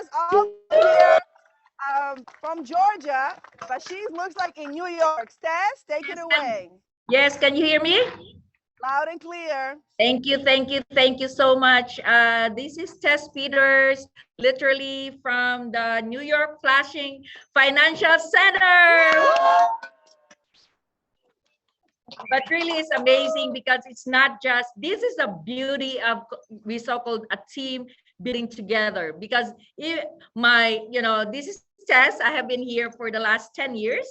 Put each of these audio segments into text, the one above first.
is also here from Georgia, but she looks like in New York. Tess, take it away. Yes, can you hear me? Loud and clear. Thank you, thank you, thank you so much. This is Tess Peters, literally from the New York Flushing Financial Center. But really it's amazing because it's not just, this is the beauty of we so-called a team building together, because this is Tess. I have been here for the last 10 years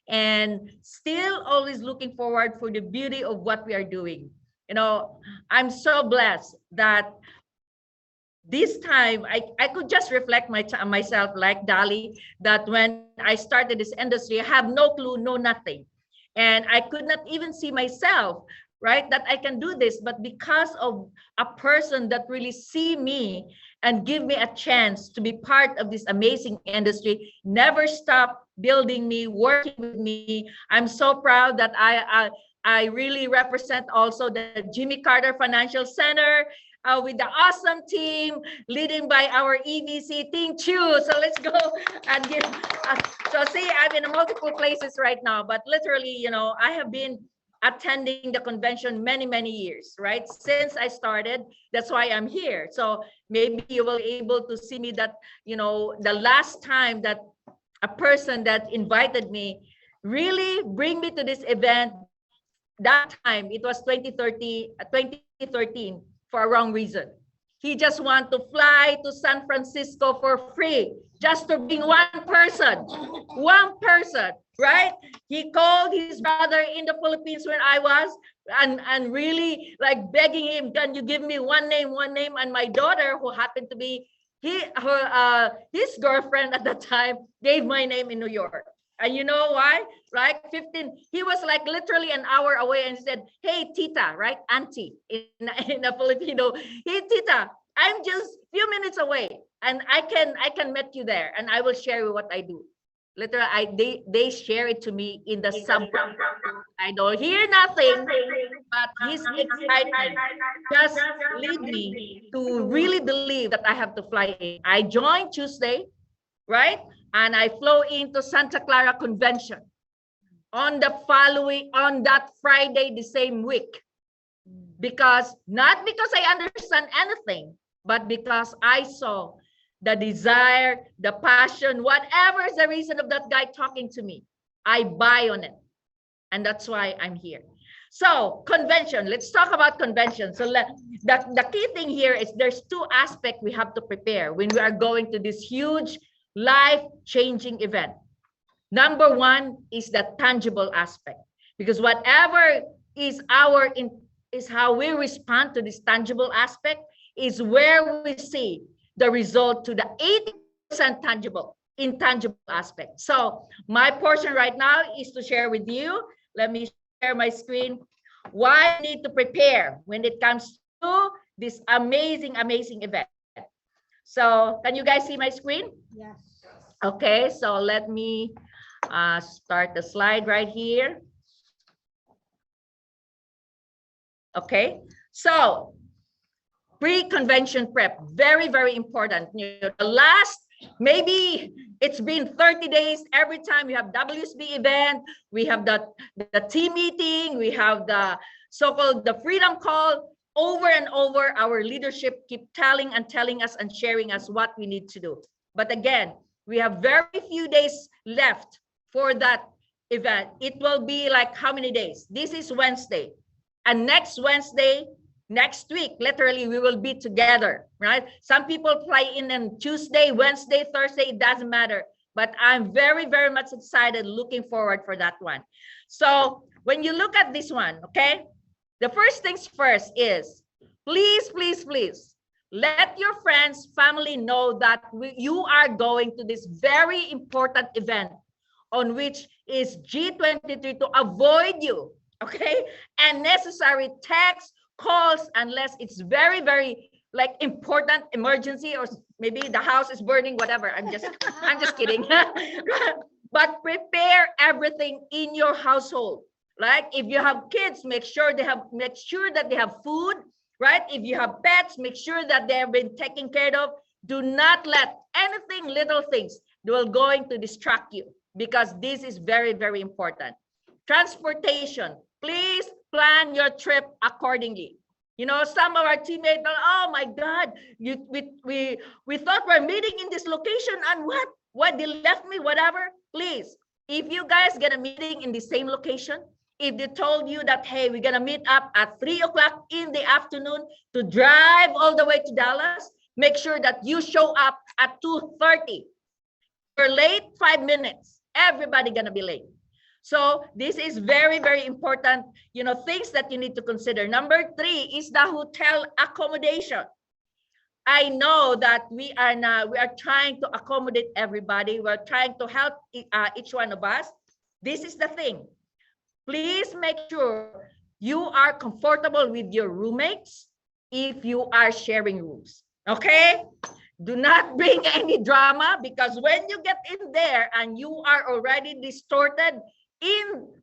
and still always looking forward for the beauty of what we are doing. I'm so blessed that this time I could just reflect myself like Dali, that when I started this industry, I have no clue, no nothing. And I could not even see myself, right, that I can do this. But because of a person that really see me and give me a chance to be part of this amazing industry, never stop building me, working with me. I'm so proud that I really represent also the Jimmy Carter Financial Center with the awesome team leading by our EVC Ting Chu. So let's go and give. So see, I'm in multiple places right now, but literally, I have been attending the convention many years, right? Since I started, that's why I'm here. So maybe you will be able to see me that, the last time that a person that invited me really bring me to this event, that time it was 2013 for a wrong reason. He just want to fly to San Francisco for free, just to bring one person, right? He called his brother in the Philippines when I was, and really like begging him, can you give me one name? And my daughter, who happened to be his girlfriend at the time, gave my name in New York. And you know why? Right? He was like literally an hour away and said, hey, tita, right? Auntie in a Filipino. Hey, tita, I'm just a few minutes away and I can meet you there and I will share you what I do. Literally, they share it to me in the subway. I don't hear nothing, but his excitement just lead me to really believe that I have to fly in. I joined Tuesday, right? And I flew into Santa Clara Convention on that Friday, the same week. Not because I understand anything, but because I saw the desire, the passion, whatever is the reason of that guy talking to me, I buy on it. And that's why I'm here. So convention, let's talk about convention. So the key thing here is there's two aspects we have to prepare when we are going to this huge life-changing event. Number one is the tangible aspect, because whatever is how we respond to this tangible aspect is where we see the result to the 80% intangible aspect. So my portion right now is to share with you. Let me share my screen. Why we need to prepare when it comes to this amazing event. So can you guys see my screen? Yes. Okay, so let me start the slide right here. Okay, so pre-convention prep, very important. The last, maybe it's been 30 days. Every time we have WSB event, we have the team meeting, we have the so-called the freedom call. Over and over, our leadership keep telling us and sharing us what we need to do. But again, we have very few days left for that event. It will be like how many days? This is Wednesday. And next Wednesday, next week, literally, we will be together, right? Some people fly in on Tuesday, Wednesday, Thursday, it doesn't matter. But I'm very much excited, looking forward for that one. So when you look at this one, okay? The first things first is, please, let your friends, family know that you are going to this very important event on which is G23 to avoid you, okay? And necessary texts, calls, unless it's very like important emergency, or maybe the house is burning, whatever. I'm just kidding. But prepare everything in your household. Like if you have kids, make sure that they have food, right? If you have pets, make sure that they have been taken care of. Do not let anything, little things, will going to distract you, because this is very, very important. Transportation, please plan your trip accordingly. You know, some of our teammates are, oh my God, we thought we're meeting in this location, and what they left me, whatever. Please, if you guys get a meeting in the same location, if they told you that, hey, we're gonna meet up at 3 o'clock in the afternoon to drive all the way to Dallas, make sure that you show up at 2:30. You're late 5 minutes, everybody gonna be late. So this is very, very important, you know, things that you need to consider. Number 3 is the hotel accommodation. I know that we are trying to accommodate everybody. We're trying to help each one of us. This is the thing. Please make sure you are comfortable with your roommates if you are sharing rooms, okay? Do not bring any drama, because when you get in there and you are already distorted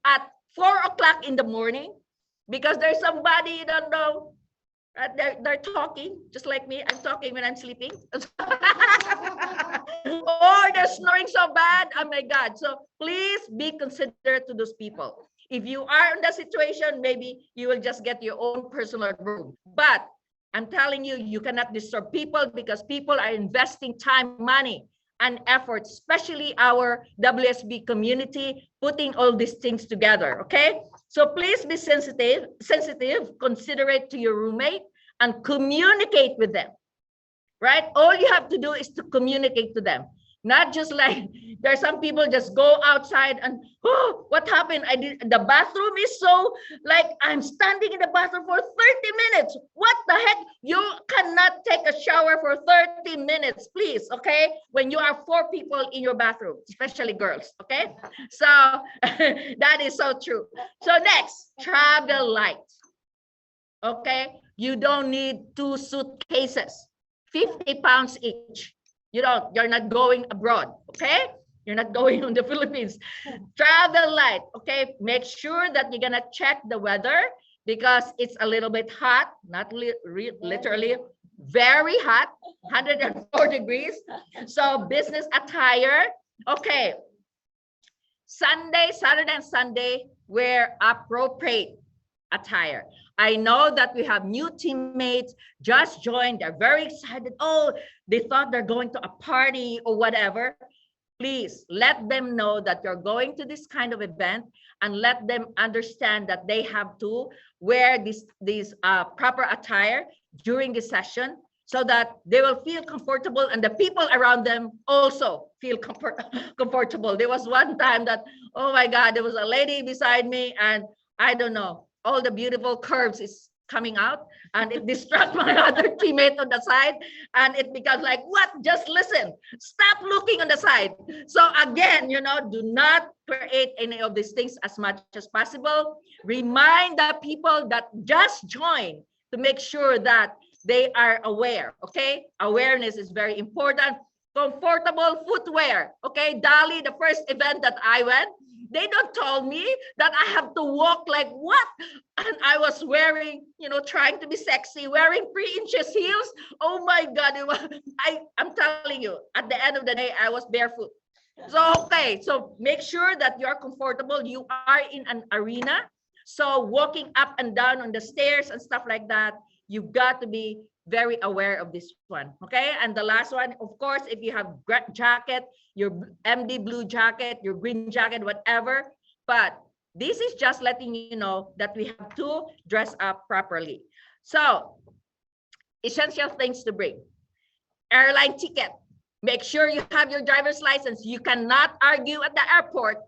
at 4 o'clock in the morning, because there's somebody you don't know, they're talking just like me. I'm talking when I'm sleeping. Or they're snoring so bad. Oh my God. So please be considerate to those people. If you are in that situation, maybe you will just get your own personal room. But I'm telling you, you cannot disturb people, because people are investing time, money, and effort, especially our WSB community, putting all these things together, okay? So please be sensitive, considerate to your roommate, and communicate with them, right? All you have to do is to communicate to them. Not just like, there's some people just go outside and, oh, what happened? The bathroom is so, like, I'm standing in the bathroom for 30 minutes. What the heck? You cannot take a shower for 30 minutes, please, okay? When you are 4 people in your bathroom, especially girls, okay? So that is so true. So next, travel light, okay? You don't need 2 suitcases, 50 pounds each. You're not going abroad, okay? You're not going on the Philippines. Travel light, okay? Make sure that you're gonna check the weather, because it's a little bit hot, not literally, very hot, 104 degrees. So business attire, okay. Saturday and Sunday, wear appropriate attire. I know that we have new teammates just joined. They're very excited. Oh, they thought they're going to a party or whatever. Please let them know that you're going to this kind of event, and let them understand that they have to wear this proper attire during the session, so that they will feel comfortable, and the people around them also feel comfortable. There was one time that, oh my God, there was a lady beside me, and I don't know, all the beautiful curves is coming out, and it distracts my other teammate on the side, and it becomes like, what? Just listen, stop looking on the side. So again, you know, do not create any of these things as much as possible. Remind the people that just joined to make sure that they are aware, okay? Awareness is very important. Comfortable footwear, okay? Dali, the first event that I went, they don't tell me that I have to walk like what? And I was wearing, you know, trying to be sexy, wearing 3-inch heels. Oh my God, I'm telling you, at the end of the day, I was barefoot. So, okay, so make sure that you're comfortable. You are in an arena. So walking up and down on the stairs and stuff like that, you've got to be very aware of this one, okay? And the last one, of course, if you have jacket, your MD blue jacket, your green jacket, whatever, but this is just letting you know that we have to dress up properly. So essential things to bring: airline ticket. Make sure you have your driver's license. You cannot argue at the airport,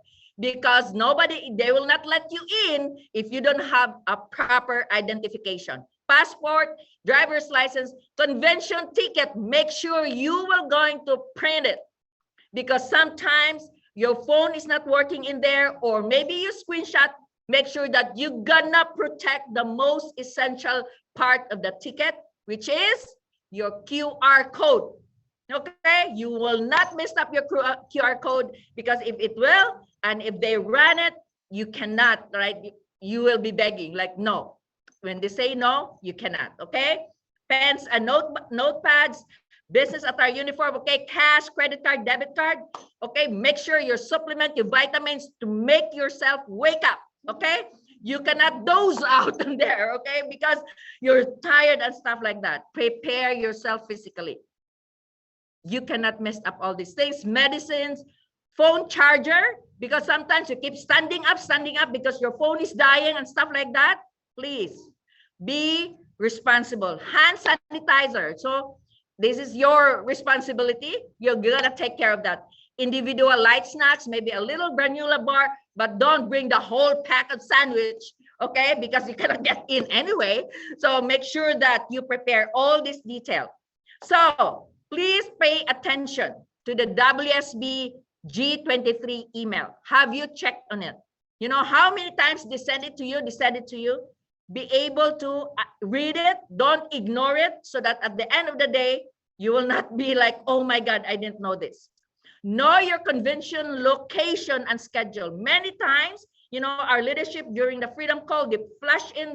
because they will not let you in if you don't have a proper identification. Passport, driver's license, convention ticket. Make sure you will going to print it, because sometimes your phone is not working in there, or maybe you screenshot. Make sure that you're gonna protect the most essential part of the ticket, which is your QR code. Okay, you will not mess up your QR code, because if it will, and if they run it, you cannot, right? You will be begging like, no. When they say no, you cannot, okay? Pens and notepads, business attire uniform, okay, cash, credit card, debit card, okay, make sure you supplement your vitamins to make yourself wake up, okay? You cannot doze out in there, okay, because you're tired and stuff like that. Prepare yourself physically. You cannot mess up all these things. Medicines, phone charger, because sometimes you keep standing up because your phone is dying and stuff like that. Please be responsible. Hand sanitizer. So this is your responsibility. You're gonna take care of that. Individual light snacks, maybe a little granola bar, but don't bring the whole pack of sandwich, okay? Because you cannot get in anyway. So make sure that you prepare all this detail. So please pay attention to the WSB G23 email. Have you checked on it? You know how many times they send it to you? They send it to you. Be able to read it. Don't ignore it, so that at the end of the day, you will not be like, oh my God, I didn't know this. Know your convention location and schedule. Many times, you know, our leadership during the Freedom Call, they flash in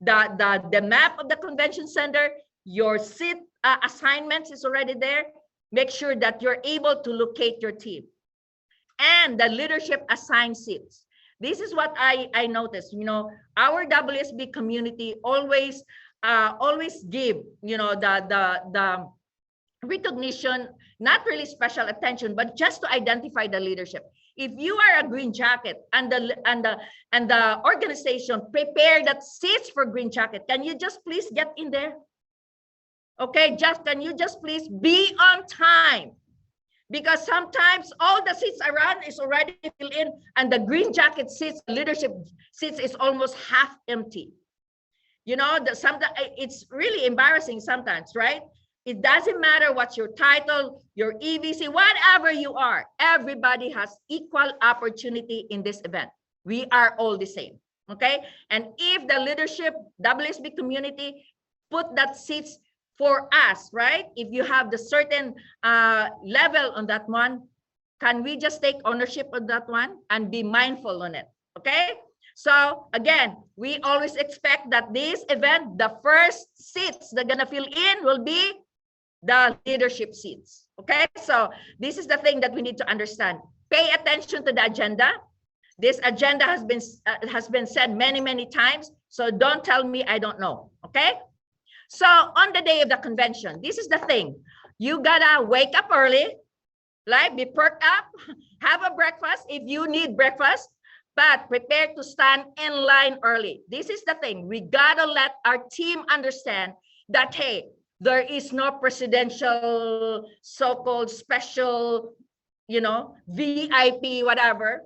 the map of the convention center. Your seat assignments is already there. Make sure that you're able to locate your team. And the leadership assigned seats. This is what I noticed. You know, our WSB community always give, you know, the recognition, not really special attention, but just to identify the leadership. If you are a green jacket and the organization prepare that seats for green jacket, can you just please get in there? Okay, can you just please be on time? Because sometimes all the seats around is already filled in, and the green jacket seats, leadership seats, is almost half empty. You know, sometimes it's really embarrassing sometimes, right? It doesn't matter what's your title, your EVC, whatever you are. Everybody has equal opportunity in this event. We are all the same, okay? And if the leadership, WSB community, put that seats for us, right? If you have the certain level on that one, can we just take ownership of that one and be mindful on it, okay? So again, we always expect that this event, the first seats they're gonna fill in will be the leadership seats, okay? So this is the thing that we need to understand. Pay attention to the agenda. This agenda has been said many times, so don't tell me I don't know, okay? So on the day of the convention, this is the thing. You gotta wake up early, like be perked up, have a breakfast if you need breakfast, but prepare to stand in line early. This is the thing. We gotta let our team understand that, hey, there is no presidential so-called special, you know, VIP, whatever,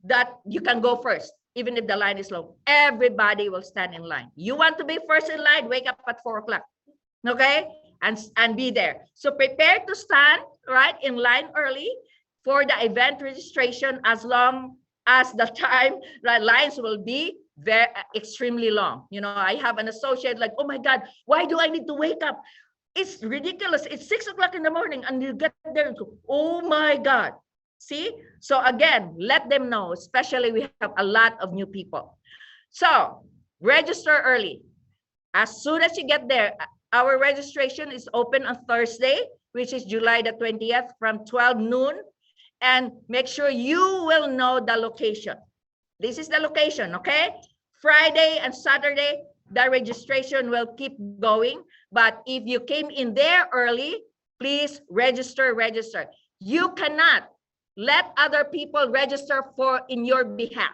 that you can go first. Even if the line is long, everybody will stand in line. You want to be first in line, wake up at 4 o'clock, okay? And be there. So prepare to stand, right, in line early for the event registration, as long as the time, the lines will be very extremely long. You know, I have an associate like, oh my God, why do I need to wake up? It's ridiculous. It's 6 o'clock in the morning and you get there and go, oh my God. See, so again, let them know, especially we have a lot of new people. So register early. As soon as you get there, our registration is open on Thursday, which is July the 20th from 12 noon. And make sure you will know the location. This is the location, okay? Friday and Saturday, the registration will keep going. But if you came in there early, please register. You cannot let other people register in your behalf.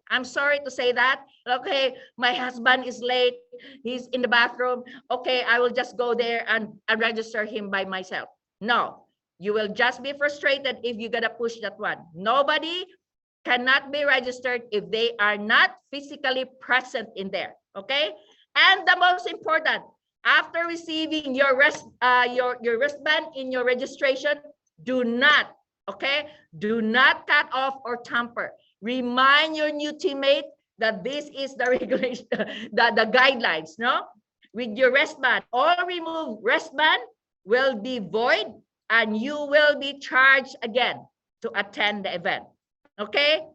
I'm sorry to say that. Okay, my husband is late. He's in the bathroom. Okay, I will just go there and register him by myself. No, you will just be frustrated if you gotta push that one. Nobody cannot be registered if they are not physically present in there. Okay, and the most important, after receiving your wristband in your registration, do not, okay, do not cut off or tamper. Remind your new teammate that this is the regulation, the guidelines, no? With your wristband, all remove wristband will be void and you will be charged again to attend the event, okay?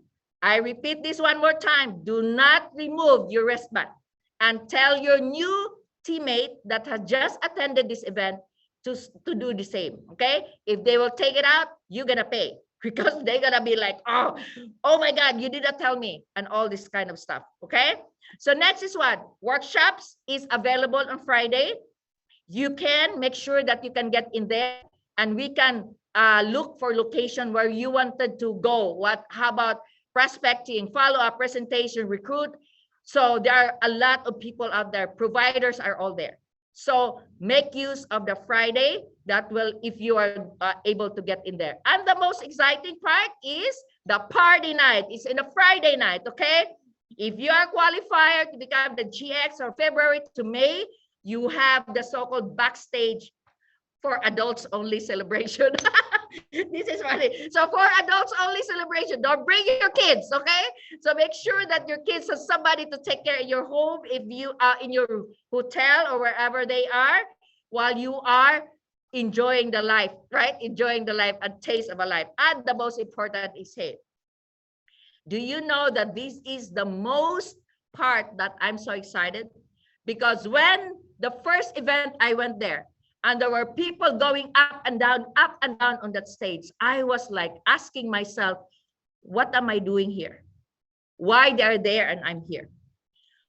I repeat this one more time. Do not remove your wristband, and tell your new teammate that has just attended this event, to do the same. Okay, if they will take it out, you're gonna pay, because they're gonna be like, oh my God, you didn't tell me, and all this kind of stuff. Okay, so next is what? Workshops is available on Friday. You can make sure that you can get in there, and we can look for location where you wanted to go. How about prospecting, follow-up, presentation, recruit? So there are a lot of people out there. Providers are all there. So make use of the Friday. That will, if you are able to get in there. And the most exciting part is the party night. It's in a Friday night, okay? If you are qualified to become the GX or February to May, you have the so-called backstage for adults only celebration. This is funny. So for adults only celebration, don't bring your kids, okay? So make sure that your kids have somebody to take care of your home, if you are in your hotel or wherever they are, while you are enjoying the life, right? Enjoying the life and taste of a life. And the most important is, hey, do you know that this is the most part that I'm so excited? Because when the first event I went there, and there were people going up and down on that stage, I was like asking myself, what am I doing here? Why they're there and I'm here?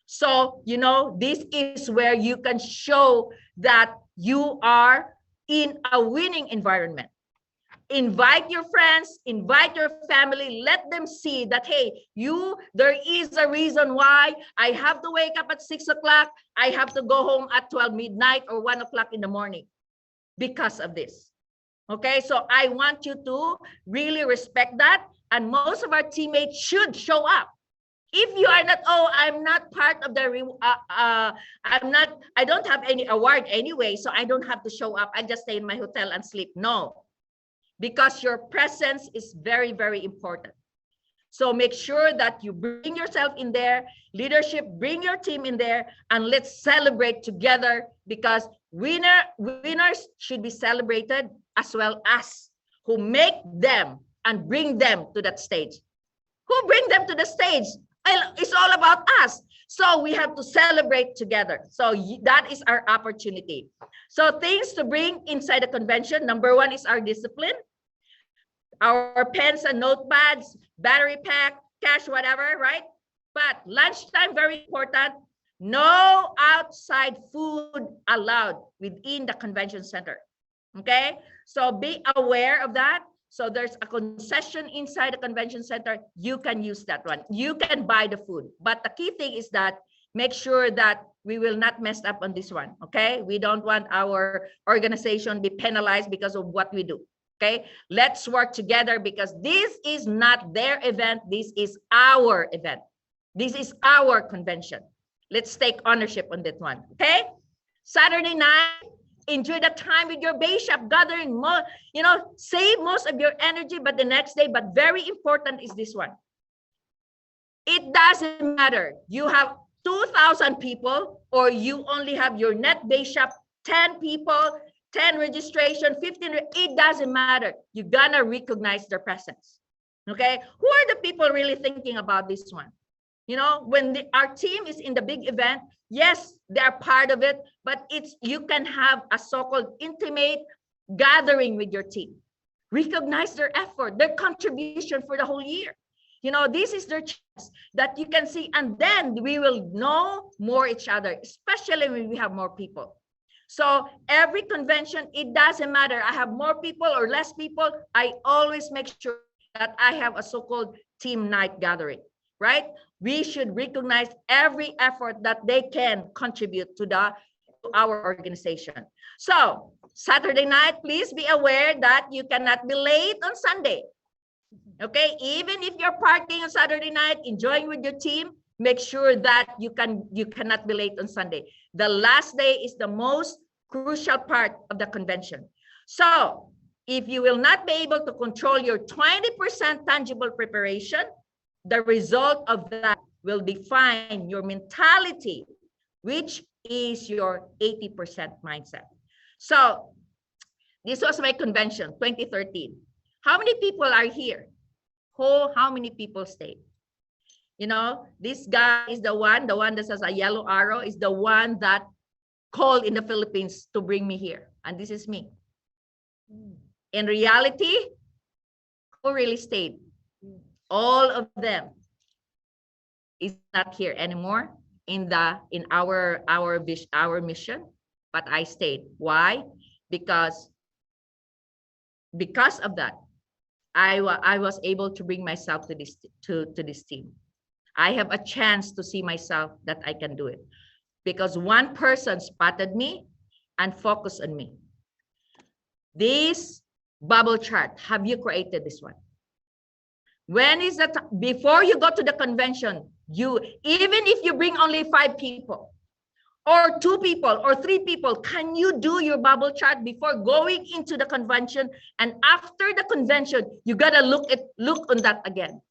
So, you know, this is where you can show that you are in a winning environment. Invite your friends, invite your family, let them see that, hey, there is a reason why I have to wake up at 6 o'clock. I have to go home at 12 midnight or 1 o'clock in the morning because of this. Okay, so I want you to really respect that. And most of our teammates should show up. If you are not, I'm not part of the, I don't have any award anyway, so I don't have to show up. I just stay in my hotel and sleep. No. Because your presence is very, very important. So make sure that you bring yourself in there, leadership, bring your team in there, and let's celebrate together, because winners should be celebrated as well as who make them and bring them to that stage. Who bring them to the stage? It's all about us. So we have to celebrate together. So that is our opportunity. So things to bring inside the convention. Number one is our discipline. Our pens and notepads, battery pack, cash, whatever, right? But lunchtime, very important. No outside food allowed within the convention center. Okay? So be aware of that. So there's a concession inside the convention center. You can use that one. You can buy the food. But the key thing is that make sure that we will not mess up on this one. Okay? We don't want our organization be penalized because of what we do. Okay, let's work together, because this is not their event. This is our event. This is our convention. Let's take ownership on that one. Okay, Saturday night, enjoy the time with your base shop gathering. More, you know, save most of your energy, but the next day. But very important is this one. It doesn't matter. You have 2,000 people, or you only have your net base shop 10 people. 10 registration, 15, it doesn't matter. You're gonna recognize their presence. Okay, who are the people really thinking about this one? You know, when our team is in the big event, yes, they're part of it, but you can have a so-called intimate gathering with your team. Recognize their effort, their contribution for the whole year. You know, this is their chance that you can see, and then we will know more each other, especially when we have more people. So every convention, it doesn't matter. I have more people or less people. I always make sure that I have a so-called team night gathering, right? We should recognize every effort that they can contribute to our organization. So Saturday night, please be aware that you cannot be late on Sunday. Okay, even if you're partying on Saturday night, enjoying with your team, make sure that you cannot be late on Sunday. The last day is the most crucial part of the convention. So if you will not be able to control your 20% tangible preparation, the result of that will define your mentality, which is your 80% mindset. So this was my convention, 2013. How many people are here? How many people stayed? You know, this guy is the one that says a yellow arrow is the one that called in the Philippines to bring me here. And this is me. In reality, who really stayed? All of them is not here anymore in our mission, but I stayed. Why? Because of that, I was able to bring myself to this team. I have a chance to see myself that I can do it, because one person spotted me and focused on me. This bubble chart, have you created this one? When is that? Before you go to the convention, even if you bring only 5 people or 2 people or 3 people, can you do your bubble chart before going into the convention? And after the convention, you gotta look on that again.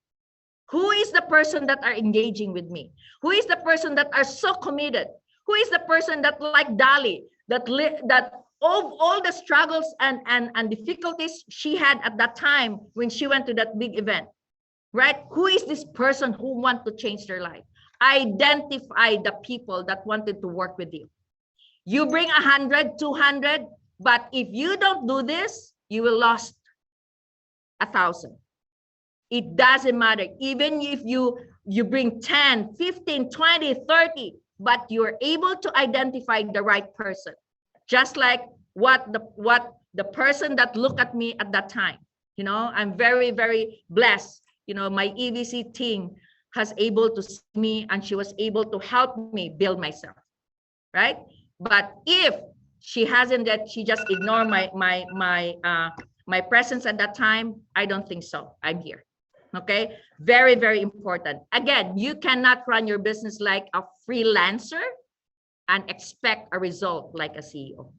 Who is the person that are engaging with me? Who is the person that are so committed? Who is the person that, like Dali, that all the struggles and difficulties she had at that time when she went to that big event, right? Who is this person who want to change their life? Identify the people that wanted to work with you. You bring 100, 200, but if you don't do this, you will lose 1,000. It doesn't matter. Even if you bring 10, 15, 20, 30, but you're able to identify the right person. Just like what the person that looked at me at that time. You know, I'm very, very blessed. You know, my EVC team has able to see me, and she was able to help me build myself, right? But if she hasn't, that she just ignored my presence at that time, I don't think so. I'm here. Okay, very, very important. Again, you cannot run your business like a freelancer and expect a result like a CEO.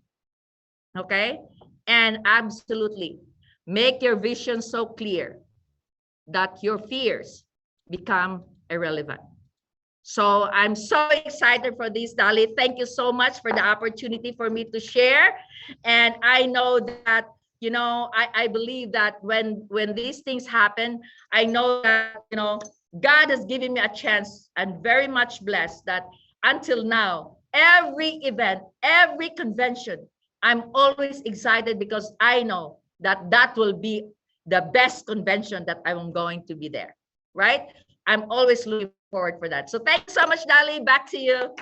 Okay, and absolutely make your vision so clear that your fears become irrelevant. So I'm so excited for this, Dali. Thank you so much for the opportunity for me to share. And I know that, you know, I believe that when these things happen, I know that, you know, God has given me a chance, and very much blessed that until now, every event, every convention, I'm always excited, because I know that that will be the best convention that I'm going to be there, right? I'm always looking forward for that. So thanks so much, Dali. Back to you.